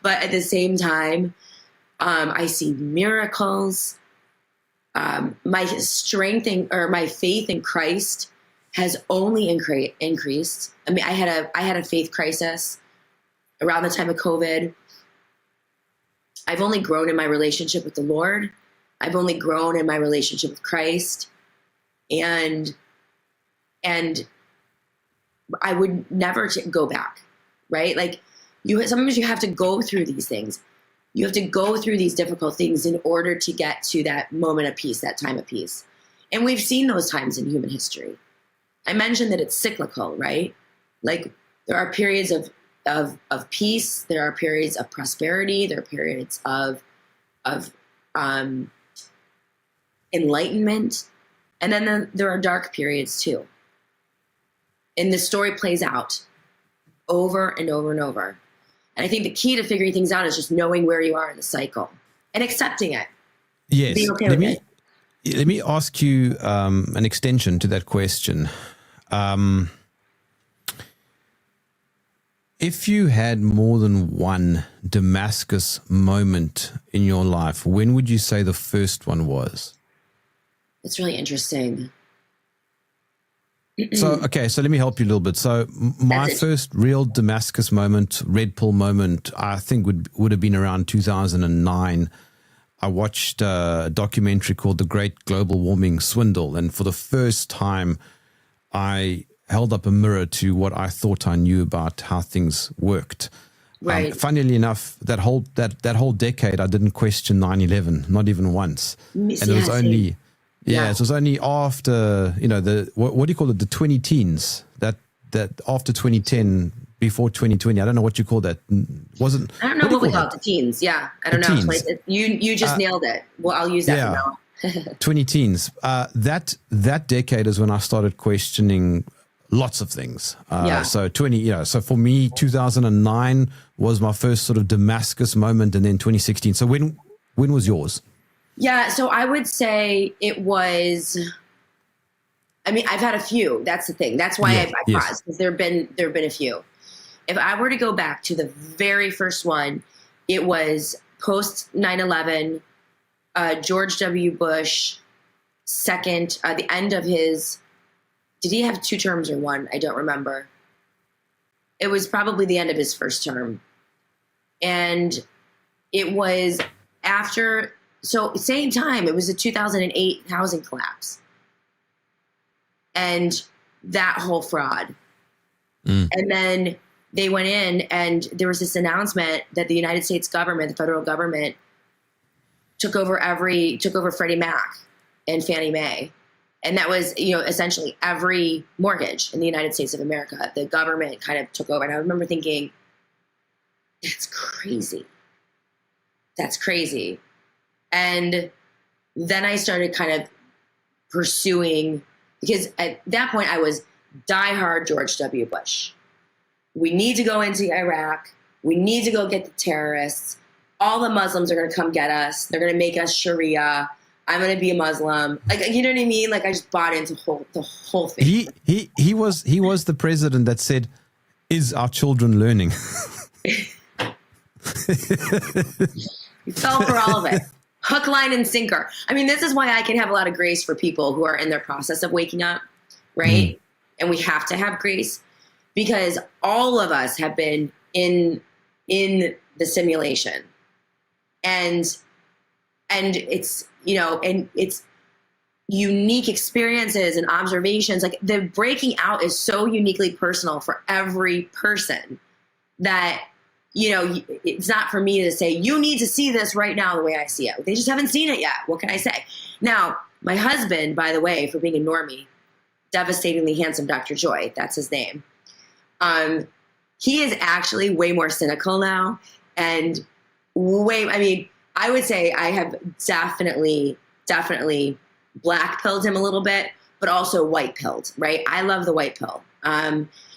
But at the same time, I see miracles. My faith in Christ has only increased. I mean, I had a faith crisis around the time of COVID. I've only grown in my relationship with the Lord. I've only grown in my relationship with Christ. And I would never go back, right? Like sometimes you have to go through these things. You have to go through these difficult things in order to get to that moment of peace, that time of peace. And we've seen those times in human history. I mentioned that it's cyclical, right? Like there are periods of peace. There are periods of prosperity. There are periods of enlightenment. And then there are dark periods too. And the story plays out over and over and over. And I think the key to figuring things out is just knowing where you are in the cycle and accepting it. Yes. Being okay with it. Let me ask you an extension to that question. If you had more than one Damascus moment in your life, when would you say the first one was? It's really interesting. So let me help you a little bit. So my first real Damascus moment, red pill moment, I think would have been around 2009. I watched a documentary called The Great Global Warming Swindle. And for the first time, I held up a mirror to what I thought I knew about how things worked. Right. Funnily enough, that whole decade, I didn't question 9/11, not even once. And it was only... Yeah, it was only after, what do you call it, the 20 teens, that after 2010, before 2020, I don't know what you call that. I don't know what we call it, the teens. Yeah, I don't know. Teens. You just nailed it. Well, I'll use that for now. 20 teens. That decade is when I started questioning lots of things. So so for me, 2009 was my first sort of Damascus moment, and then 2016. So when was yours? Yeah, so I would say it was. I mean, I've had a few. That's the thing. That's why I paused, because there've been a few. If I were to go back to the very first one, it was post 9/11. George W. Bush, second, the end of his. Did he have 2 terms or 1? I don't remember. It was probably the end of his first term, and it was after. So same time, it was the 2008 housing collapse and that whole fraud. And then they went in and there was this announcement that the United States government, the federal government, took over Freddie Mac and Fannie Mae. And that was, essentially every mortgage in the United States of America. The government kind of took over. And I remember thinking, that's crazy. That's crazy. And then I started kind of pursuing, because at that point I was diehard George W. Bush. We need to go into Iraq. We need to go get the terrorists. All the Muslims are going to come get us. They're going to make us Sharia. I'm going to be a Muslim. Like, you know what I mean? Like, I just bought into the whole thing. He was the president that said, "Is our children learning?" He fell for all of it. Hook, line, and sinker. I mean, this is why I can have a lot of grace for people who are in their process of waking up, right? And we have to have grace because all of us have been in the simulation. And it's, and it's unique experiences and observations. Like, the breaking out is so uniquely personal for every person that, it's not for me to say, you need to see this right now the way I see it. They just haven't seen it yet. What can I say? Now, my husband, by the way, for being a normie, devastatingly handsome Dr. Joy, that's his name. He is actually way more cynical now. And I would say I have definitely black pilled him a little bit, but also white pilled, right? I love the white pill.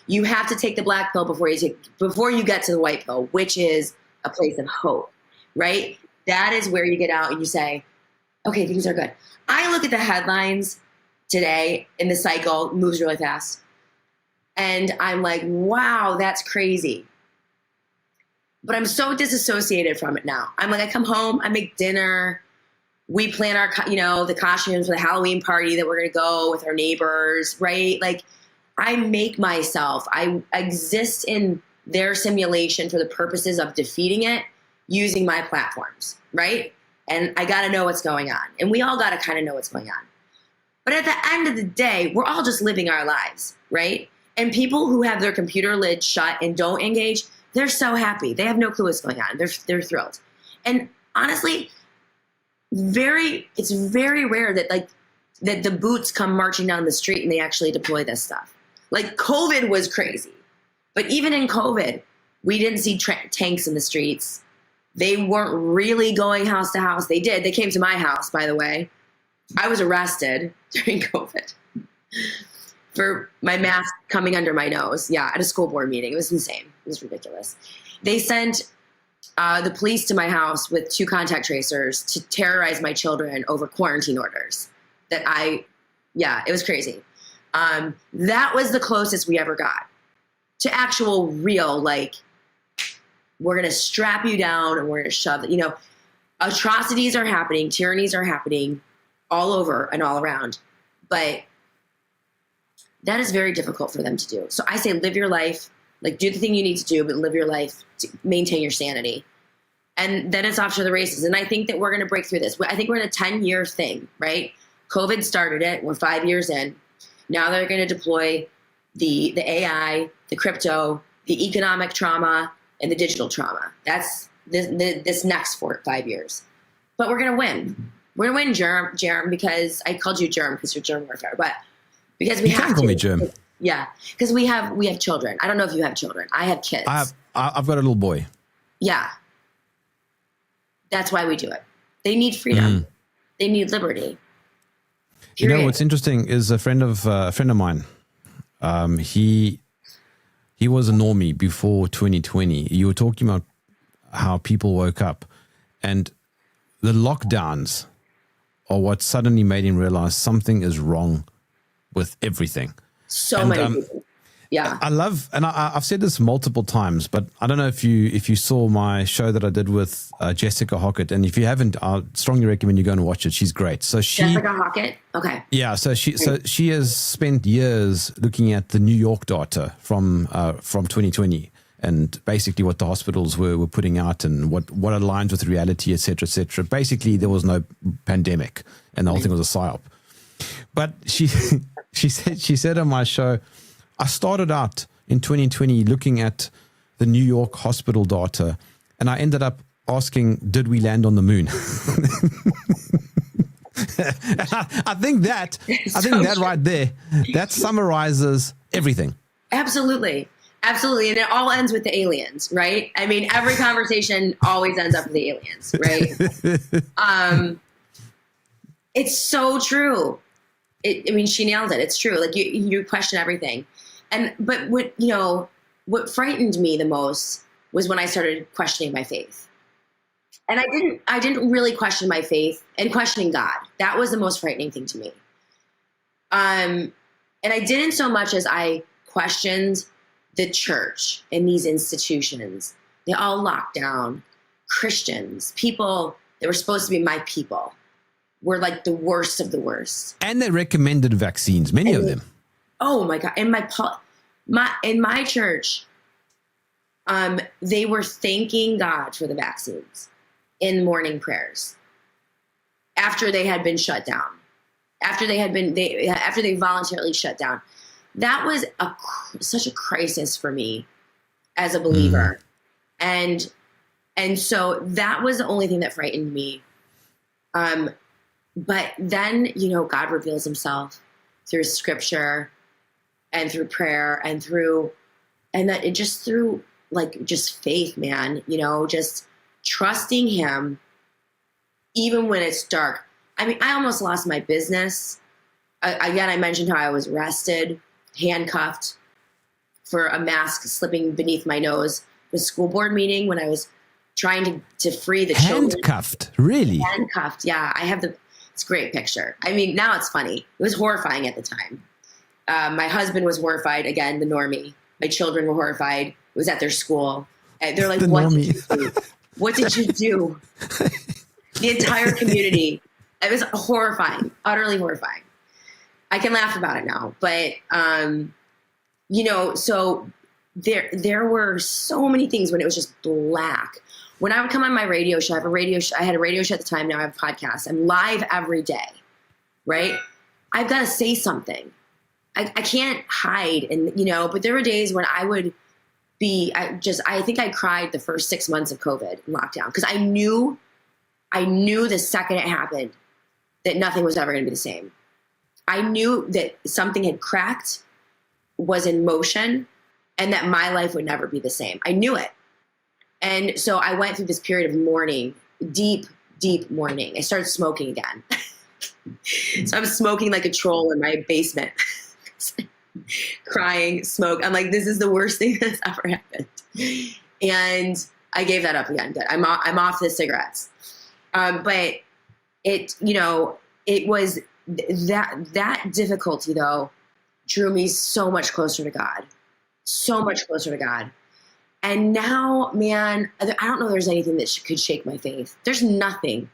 You have to take the black pill before you get to the white pill, which is a place of hope. right? That is where you get out and you say, okay, things are good. I look at the headlines today and the cycle moves really fast. And I'm like, wow, that's crazy. But I'm so disassociated from it now. I'm like, I come home, I make dinner. We plan our, the costumes for the Halloween party that we're going to go with our neighbors, right? Like, I make myself, I exist in their simulation for the purposes of defeating it using my platforms, right? And I got to know what's going on. And we all got to kind of know what's going on. But at the end of the day, we're all just living our lives, right? And people who have their computer lid shut and don't engage, they're so happy. They have no clue what's going on. They're thrilled. And honestly, it's very rare that that the boots come marching down the street and they actually deploy this stuff. Like, COVID was crazy. But even in COVID, we didn't see tanks in the streets. They weren't really going house to house. They did. They came to my house, by the way. I was arrested during COVID for my mask coming under my nose. Yeah, at a school board meeting. It was insane. It was ridiculous. They sent the police to my house with 2 contact tracers to terrorize my children over quarantine orders. It was crazy. That was the closest we ever got to actual real, like, we're going to strap you down and we're going to shove it. Atrocities are happening, tyrannies are happening all over and all around. But that is very difficult for them to do. So I say, live your life, like, do the thing you need to do, but live your life to maintain your sanity. And then it's off to the races. And I think that we're going to break through this. I think we're in a 10-year thing, right? COVID started it. We're 5 years in. Now they're going to deploy the AI, the crypto, the economic trauma, and the digital trauma. That's this next 5 years. But we're going to win. We're going to win, Jerm, because I called you Jerm because you're Jerm Warfare. But because we have to. Call me Jerm. Yeah, because we have children. I don't know if you have children. I have kids. I've got a little boy. Yeah. That's why we do it. They need freedom. They need liberty. Period. What's interesting is a friend of mine. He was a normie before 2020. You were talking about how people woke up, and the lockdowns are what suddenly made him realize something is wrong with everything. So many people. Yeah. I love, and I've said this multiple times, but I don't know if you saw my show that I did with Jessica Hockett, and if you haven't, I strongly recommend you go and watch it. She's great. So Jessica Hockett. Okay. Yeah. So she has spent years looking at the New York data from 2020, and basically what the hospitals were putting out and what aligns with reality, et cetera, et cetera. Basically, there was no pandemic, and the whole thing was a psyop. But she said on my show, I started out in 2020 looking at the New York hospital data, and I ended up asking, did we land on the moon? I think that right there, that summarizes everything. Absolutely. Absolutely. And it all ends with the aliens, right? I mean, every conversation always ends up with the aliens, right? It's so true. She nailed it. It's true. Like, you question everything. But what frightened me the most was when I started questioning my faith. And I didn't really question my faith and questioning God. That was the most frightening thing to me. And I didn't so much as I questioned the church and these institutions. They all locked down. Christians, people that were supposed to be my people, were like the worst of the worst. And they recommended vaccines, many of them. Oh my God. In my church, they were thanking God for the vaccines in morning prayers after they had been shut down, after they voluntarily shut down. That was such a crisis for me as a believer. And so that was the only thing that frightened me. But then, God reveals himself through scripture and through prayer and through faith, man, just trusting him even when it's dark. I mean, I almost lost my business. Again, I mentioned how I was arrested, handcuffed for a mask slipping beneath my nose. The school board meeting when I was trying to free the children. Handcuffed, really? Handcuffed, yeah. It's a great picture. I mean, now it's funny. It was horrifying at the time. My husband was horrified, again, the normie. My children were horrified. It was at their school. And they're like, what did you do? What did you do? The entire community. It was horrifying, utterly horrifying. I can laugh about it now, but, so there were so many things when it was just black. When I would come on my radio show, I had a radio show at the time. Now I have a podcast. I'm live every day, right? I've got to say something. I can't hide. And, but there were days when I would I think I cried the first 6 months of COVID lockdown because I knew the second it happened that nothing was ever going to be the same. I knew that something had cracked, was in motion, and that my life would never be the same. I knew it. And so I went through this period of mourning, deep, deep mourning. I started smoking again. So I'm smoking like a troll in my basement, crying, smoke. I'm like, this is the worst thing that's ever happened. And I gave that up again. Good. I'm off the cigarettes. But it was that difficulty though drew me so much closer to God, so much closer to God. And now, man, I don't know if there's anything that could shake my faith. There's nothing.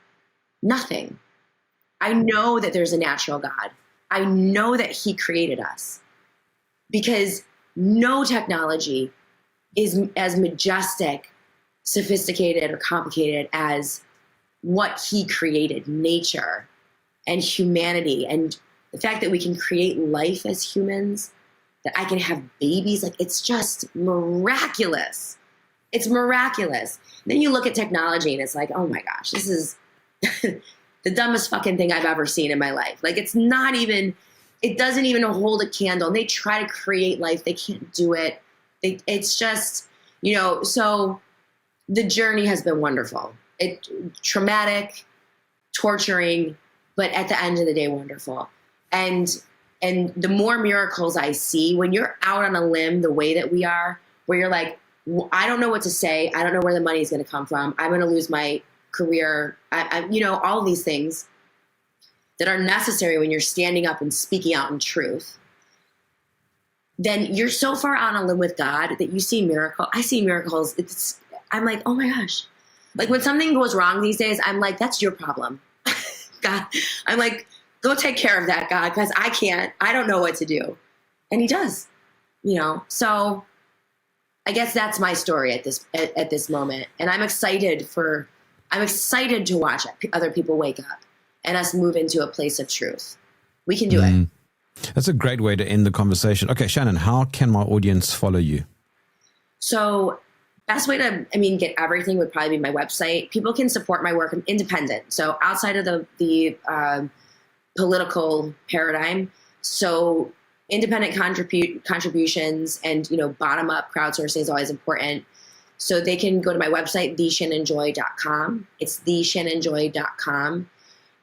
I know that there's a natural God. I know that he created us because no technology is as majestic, sophisticated, or complicated as what he created, nature and humanity. And the fact that we can create life as humans, that I can have babies, like it's just miraculous. It's miraculous. Then you look at technology and it's like, oh my gosh, this is the dumbest fucking thing I've ever seen in my life. Like it doesn't even hold a candle. And they try to create life. They can't do it. It's just, so the journey has been wonderful. Traumatic, torturing, but at the end of the day, wonderful. And the more miracles I see, when you're out on a limb the way that we are, where you're like, I don't know what to say. I don't know where the money is going to come from. I'm going to lose my career. All of these things that are necessary when you're standing up and speaking out in truth. Then you're so far out on a limb with God that you see miracle. I see miracles. I'm like, oh my gosh. Like when something goes wrong these days, I'm like, that's your problem. God, I'm like, go take care of that, God, because I can't. I don't know what to do. And he does, So I guess that's my story at this moment. And I'm excited to watch other people wake up and us move into a place of truth. We can do it. That's a great way to end the conversation. Okay, Shannon, how can my audience follow you? So best way to, get everything would probably be my website. People can support my work. I'm independent. So outside of the political paradigm. So independent contributions and, bottom up crowdsourcing is always important. So they can go to my website, theshannonjoy.com. It's theshannonjoy.com.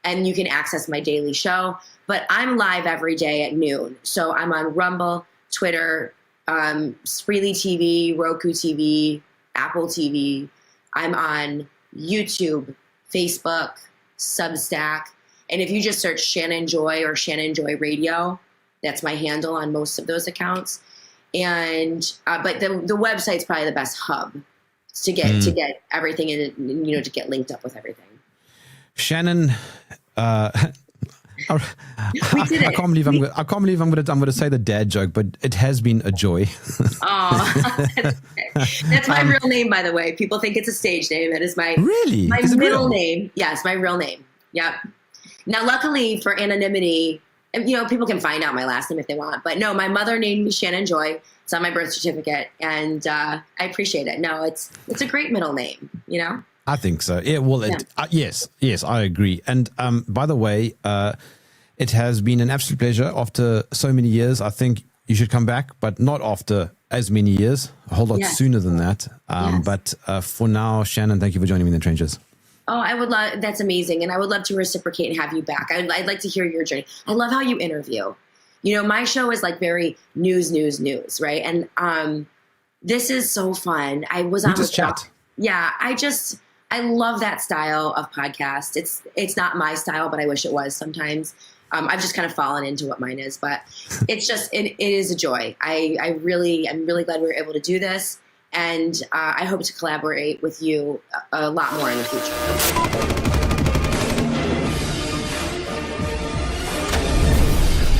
And you can access my daily show. But I'm live every day at noon. So I'm on Rumble, Twitter, Freely TV, Roku TV, Apple TV. I'm on YouTube, Facebook, Substack. And if you just search Shannon Joy or Shannon Joy Radio, that's my handle on most of those accounts. And but the website's probably the best hub to get everything in, to get linked up with everything. Shannon, I can't believe I'm going to say the dad joke, but it has been a joy. Oh, that's my real name, by the way. People think it's a stage name. That is my middle name. Yes, my real name. Yep. Now, luckily for anonymity, people can find out my last name if they want. But no, my mother named me Shannon Joy. It's on my birth certificate, and I appreciate it. No, it's a great middle name. I think so. Yeah. Well, yes, I agree. And by the way, it has been an absolute pleasure after so many years. I think you should come back, but not after as many years. A whole lot sooner than that. But for now, Shannon, thank you for joining me in the trenches. Oh, I would love. That's amazing, and I would love to reciprocate and have you back. I'd like to hear your journey. I love how you interview. My show is like very news, right? And this is so fun. I was on just chat. Yeah, I love that style of podcast. It's not my style, but I wish it was sometimes. I've just kind of fallen into what mine is, but it is a joy. I'm really glad we were able to do this, and I hope to collaborate with you a lot more in the future.